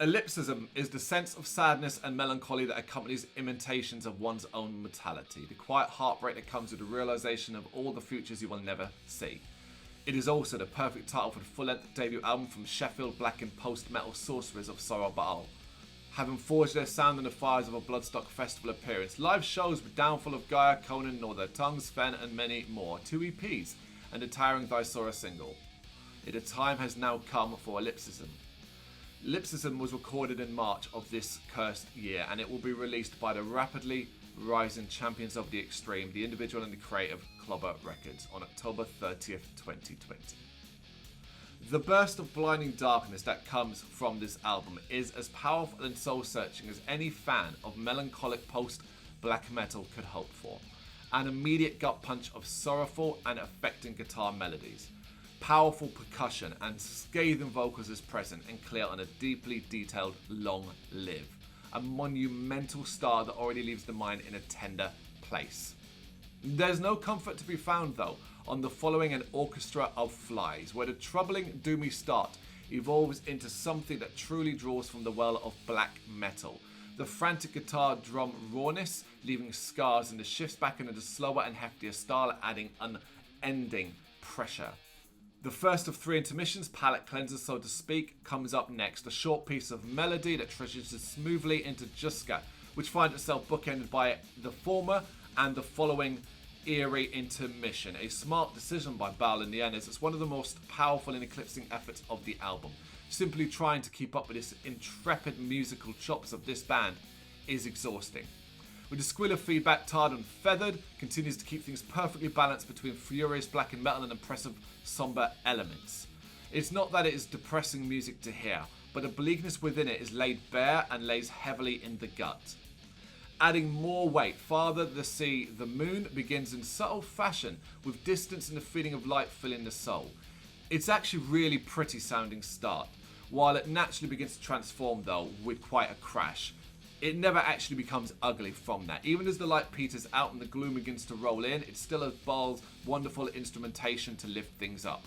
Ellipsism is the sense of sadness and melancholy that accompanies imitations of one's own mortality, the quiet heartbreak that comes with the realization of all the futures you will never see. It is also the perfect title for the full-length debut album from Sheffield blackened post-metal sorcerers of Brrraaains. Having forged their sound in the fires of a Bloodstock Festival appearance, live shows with Downfall of Gaia, Conan, Nor Their Tongues, Fen and many more, 2 EPs and a Tiring Thysaura single. The time has now come for Ellipsism. Ellipsism was recorded in March of this cursed year, and it will be released by the rapidly rising champions of the extreme, the individual and the creative Clobber Records, on October 30th, 2020. The burst of blinding darkness that comes from this album is as powerful and soul-searching as any fan of melancholic post-black metal could hope for. An immediate gut punch of sorrowful and affecting guitar melodies. Powerful percussion and scathing vocals is present and clear on a deeply detailed Long Live. A monumental start that already leaves the mind in a tender place. There's no comfort to be found though on the following an orchestra of flies, where the troubling doomy start evolves into something that truly draws from the well of black metal. The frantic guitar drum rawness leaving scars, and the shifts back into the slower and heftier style adding unending pressure. The first of 3 intermissions, palate cleanser so to speak, comes up next. A short piece of melody that transitions smoothly into Juska, which finds itself bookended by the former and the following eerie intermission. A smart decision by Baal in the end, as it's one of the most powerful and eclipsing efforts of the album. Simply trying to keep up with this intrepid musical chops of this band is exhausting. With the squeal of feedback, Tarred and Feathered continues to keep things perfectly balanced between furious black and metal and impressive somber elements. It's not that it is depressing music to hear, but the bleakness within it is laid bare and lays heavily in the gut. Adding more weight, Father, the Sea, the Moon begins in subtle fashion with distance and the feeling of light filling the soul. It's actually really pretty sounding start, while it naturally begins to transform though with quite a crash. It never actually becomes ugly from that. Even as the light peters out and the gloom begins to roll in, it still has Baal's wonderful instrumentation to lift things up.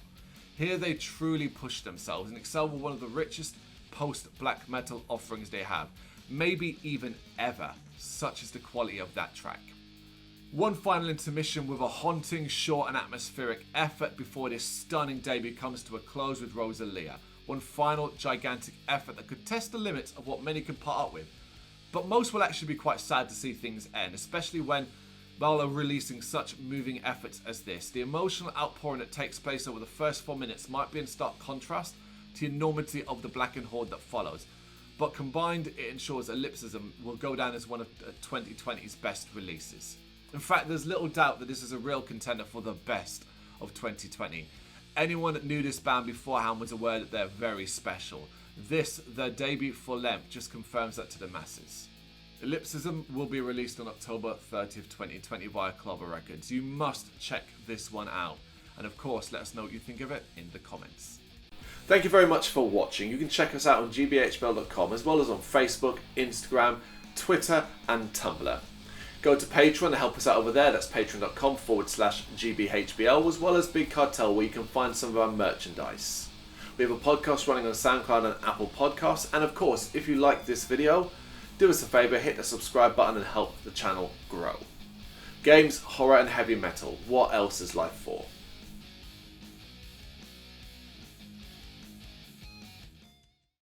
Here they truly push themselves and excel with one of the richest post-black metal offerings they have. Maybe even ever. Such is the quality of that track. One final intermission with a haunting, short and atmospheric effort before this stunning debut comes to a close with Rosalia. One final gigantic effort that could test the limits of what many can put up with. But most will actually be quite sad to see things end, especially when Baal are releasing such moving efforts as this. The emotional outpouring that takes place over the first 4 minutes might be in stark contrast to the enormity of the blackened horde that follows. But combined, it ensures Ellipsism will go down as one of 2020's best releases. In fact, there's little doubt that this is a real contender for the best of 2020. Anyone that knew this band beforehand was aware that they're very special. This, their debut full length, just confirms that to the masses. Ellipsism will be released on October 30th, 2020 via Clobber Records. You must check this one out. And of course, let us know what you think of it in the comments. Thank you very much for watching. You can check us out on GBHBL.com as well as on Facebook, Instagram, Twitter and Tumblr. Go to Patreon to help us out over there. That's patreon.com/GBHBL, as well as Big Cartel, where you can find some of our merchandise. We have a podcast running on SoundCloud and Apple Podcasts. And of course, if you like this video, do us a favour, hit the subscribe button and help the channel grow. Games, horror and heavy metal. What else is life for?